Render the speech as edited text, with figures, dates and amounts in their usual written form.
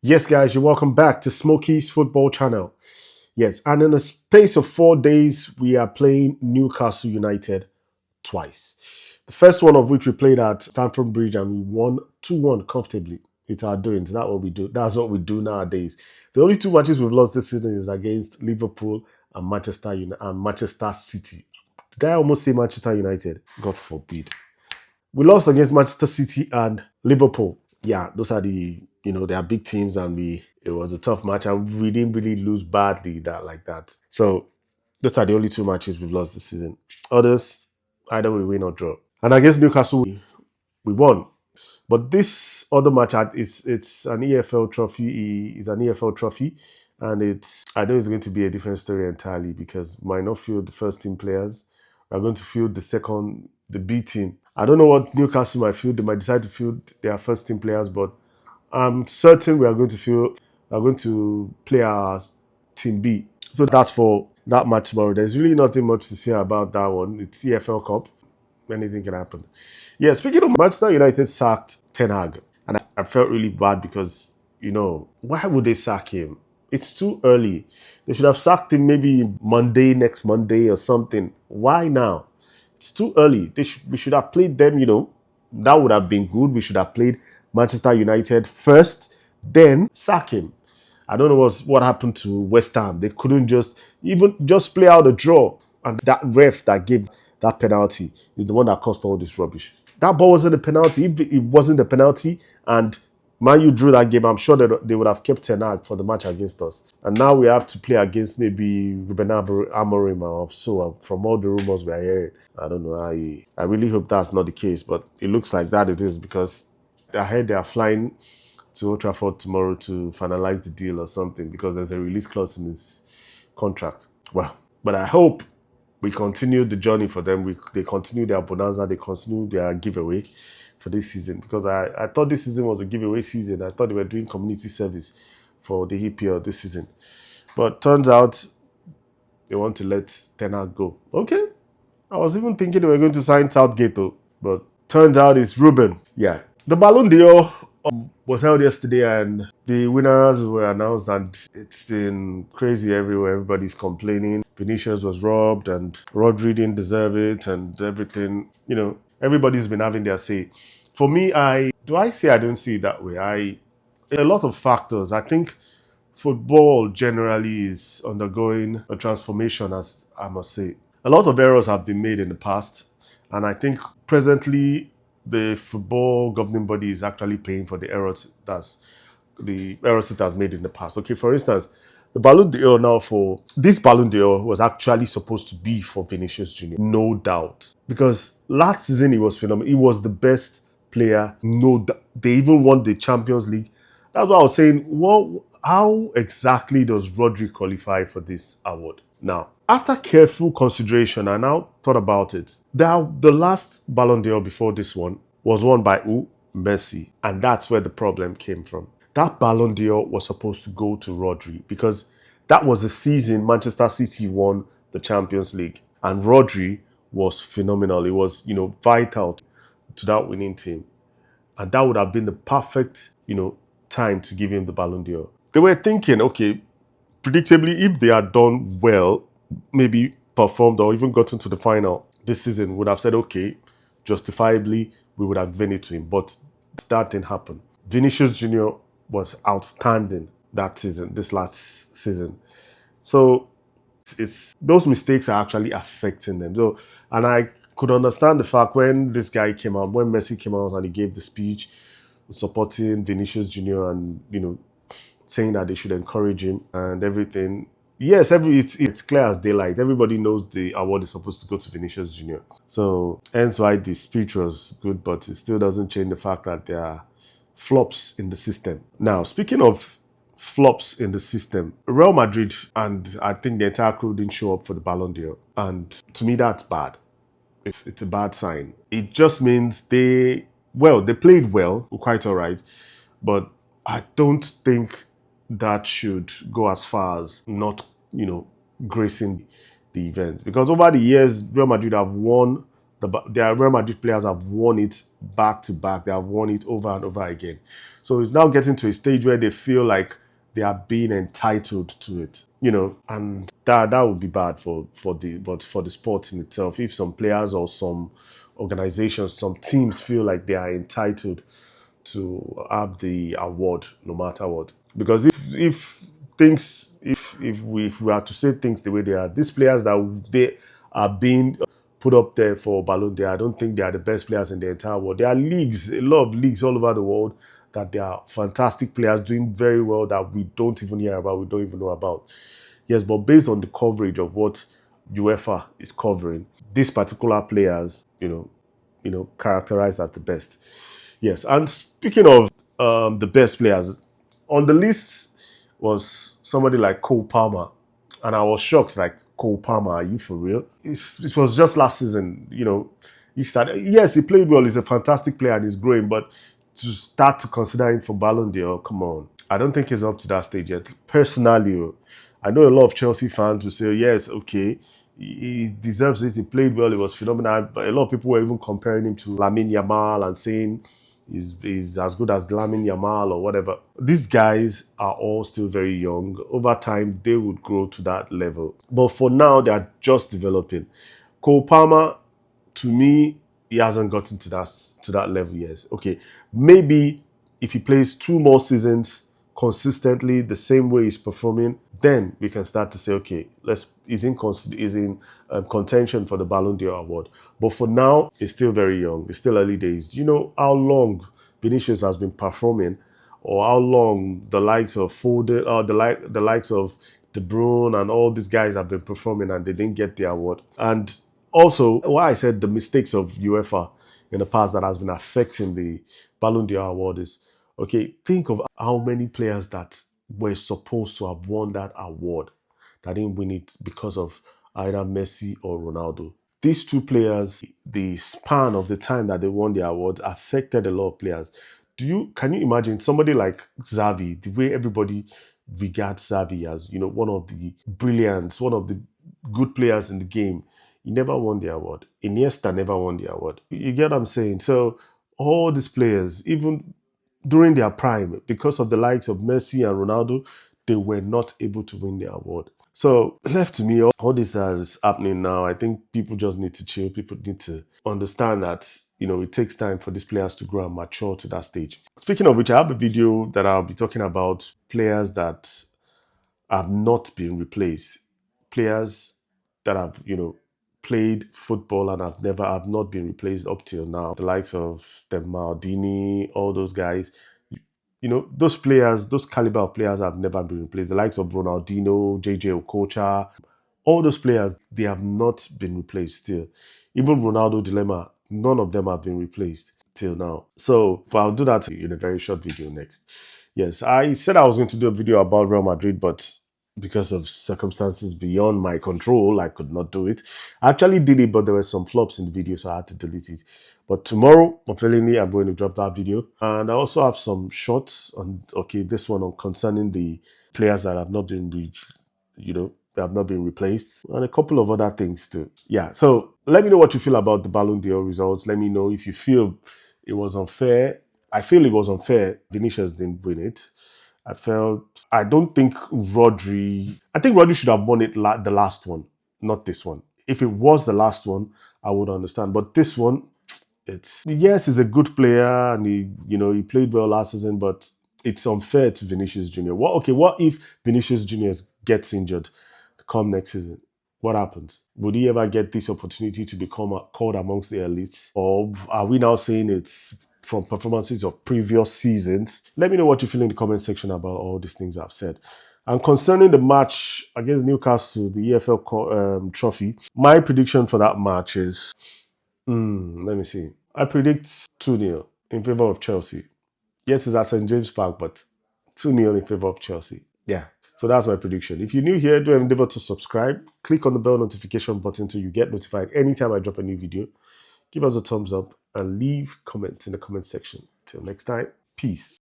Yes, guys, you're welcome back to Smokey's Football Channel. Yes, and in the space of 4 days, we are playing Newcastle United twice. The first one of which we played at Stamford Bridge and we won 2-1 comfortably. It's our doings. That's what we do. That's what we do nowadays. The only two matches we've lost this season is against Liverpool and Manchester City. Did I almost say Manchester United? God forbid. We lost against Manchester City and Liverpool. Yeah, those are they are big teams, and it was a tough match, and we didn't really lose badly that like that. So those are the only two matches we've lost this season. Others, either we win or draw. And against Newcastle, we won. But this other match it's an EFL trophy. It's an EFL trophy, and I know it's going to be a different story entirely because we might not field the first team players. We're going to field the B team. I don't know what Newcastle might field. They might decide to field their first team players, but I'm certain we are going to play our team B. So that's for that match tomorrow. There's really nothing much to say about that one. It's EFL Cup. Anything can happen. Yeah, speaking of Manchester United sacked Ten Hag, and I felt really bad because, why would they sack him? It's too early. They should have sacked him maybe Monday, next Monday or something. Why now? It's too early. We should have played them. That would have been good. We should have played Manchester United first, then sack him. I don't know what happened to West Ham. They couldn't just play out a draw. And that ref that gave that penalty is the one that caused all this rubbish. That ball wasn't a penalty. If it wasn't a penalty and Man U drew that game, I'm sure that they would have kept Ten Hag for the match against us. And now we have to play against maybe Ruben Amorim or so, from all the rumors we are hearing. I don't know. I really hope that's not the case, but it looks like that it is because I heard they are flying to Old Trafford tomorrow to finalize the deal or something because there's a release clause in his contract. Well, but I hope we continue the journey for them. They continue their bonanza. They continue their giveaway for this season because I thought this season was a giveaway season. I thought they were doing community service for the EPL this season. But turns out they want to let Ten Hag go. Okay. I was even thinking they were going to sign Southgate though, but turns out it's Ruben. Yeah. The Ballon d'Or was held yesterday and the winners were announced, and it's been crazy everywhere. Everybody's complaining. Vinicius was robbed and Rodri didn't deserve it and everything. Everybody's been having their say. For me, I don't see it that way. A lot of factors. I think football generally is undergoing a transformation, as I must say. A lot of errors have been made in the past, and I think presently the football governing body is actually paying for the errors it has made in the past. Okay, for instance, the Ballon d'Or now for this Ballon d'Or was actually supposed to be for Vinicius Junior, no doubt, because last season he was phenomenal. He was the best player, no doubt. They even won the Champions League. That's what I was saying. How exactly does Rodri qualify for this award? Now, after careful consideration, I now thought about it. The last Ballon d'Or before this one was won by who? Messi. And that's where the problem came from. That Ballon d'Or was supposed to go to Rodri because that was the season Manchester City won the Champions League. And Rodri was phenomenal. It was, vital to that winning team. And that would have been the perfect, time to give him the Ballon d'Or. They were thinking, okay, predictably, if they had done well, maybe performed or even gotten to the final this season, would have said, okay, justifiably, we would have given it to him. But that didn't happen. Vinicius Junior was outstanding this last season. So it's those mistakes are actually affecting them. So, and I could understand the fact when when Messi came out and he gave the speech supporting Vinicius Junior and saying that they should encourage him and everything. Yes, it's clear as daylight. Everybody knows the award is supposed to go to Vinicius Junior. So hence why the speech was good, but it still doesn't change the fact that there are flops in the system. Now, speaking of flops in the system, Real Madrid and I think the entire crew didn't show up for the Ballon d'Or. And to me, that's bad. It's a bad sign. It just means they played well, quite all right, but I don't think that should go as far as not, gracing the event. Because over the years, Real Madrid have won their Real Madrid players have won it back to back. They have won it over and over again. So it's now getting to a stage where they feel like they are being entitled to it, and that would be bad for the sport in itself. If some players or some organizations, some teams feel like they are entitled to have the award no matter what. Because if things if we are to say things the way they are, these players that they are being put up there for Ballon d'Or, I don't think they are the best players in the entire world. There are leagues, a lot of leagues all over the world that they are fantastic players doing very well that we don't even hear about, we don't even know about. Yes, but based on the coverage of what UEFA is covering, these particular players, characterized as the best. Yes, and speaking of the best players, on the list was somebody like Cole Palmer, and I was shocked. Like, Cole Palmer, are you for real? It was just last season. He started. Yes, he played well. He's a fantastic player and he's growing, but to start to consider him for Ballon d'Or, come on. I don't think he's up to that stage yet. Personally, I know a lot of Chelsea fans who say, yes, okay, he deserves it. He played well. He was phenomenal. But a lot of people were even comparing him to Lamine Yamal and saying he's as good as Lamine Yamal or whatever. These guys are all still very young. Over time, they would grow to that level. But for now, they are just developing. Cole Palmer, to me, he hasn't gotten to that level yet. Okay, maybe if he plays 2 more seasons consistently the same way he's performing, then we can start to say, okay, he's in contention for the Ballon d'Or award. But for now, he's still very young. It's still early days. Do you know how long Vinicius has been performing, or how long the likes of Foden, or the likes of De Bruyne and all these guys have been performing and they didn't get the award? And also, why I said the mistakes of UEFA in the past that has been affecting the Ballon d'Or award is, okay, think of how many players that were supposed to have won that award that didn't win it because of either Messi or Ronaldo. These two players, the span of the time that they won the award affected a lot of players. Can you imagine somebody like Xavi, the way everybody regards Xavi as, one of the brilliants, one of the good players in the game? He never won the award. Iniesta never won the award. You get what I'm saying? So all these players, even during their prime, because of the likes of Messi and Ronaldo, they were not able to win the award. So left to me, all this that is happening now, I think people just need to chill. People need to understand that, it takes time for these players to grow and mature to that stage. Speaking of which, I have a video that I'll be talking about players that have not been replaced. Players that have, played football and have not been replaced up till now. The likes of the Maldini, all those guys. Those players, those caliber of players have never been replaced. The likes of Ronaldinho, JJ Okocha, all those players, they have not been replaced still. Even Ronaldo Dilemma, none of them have been replaced till now. So I'll do that in a very short video next. Yes, I said I was going to do a video about Real Madrid, but because of circumstances beyond my control, I could not do it. I actually did it, but there were some flops in the video, so I had to delete it. But tomorrow, unfailingly, I'm going to drop that video. And I also have some shorts on, this one on concerning the players that have not been they have not been replaced, and a couple of other things too. Yeah, so let me know what you feel about the Ballon d'Or results. Let me know if you feel it was unfair. I feel it was unfair. Vinicius didn't win it. I don't think Rodri, I think Rodri should have won it the last one, not this one. If it was the last one, I would understand. But this one, yes, he's a good player and he played well last season, but it's unfair to Vinicius Junior. What if Vinicius Junior gets injured come next season? What happens? Would he ever get this opportunity to become called amongst the elites? Or are we now saying it's from performances of previous seasons? Let me know what you feel in the comment section about all these things I've said. And concerning the match against Newcastle, the EFL trophy, my prediction for that match is, let me see. I predict 2-0 in favor of Chelsea. Yes, it's at St. James Park, but 2-0 in favor of Chelsea. Yeah. So that's my prediction. If you're new here, do endeavor to subscribe. Click on the bell notification button so you get notified anytime I drop a new video. Give us a thumbs up and leave comments in the comment section. Till next time, peace.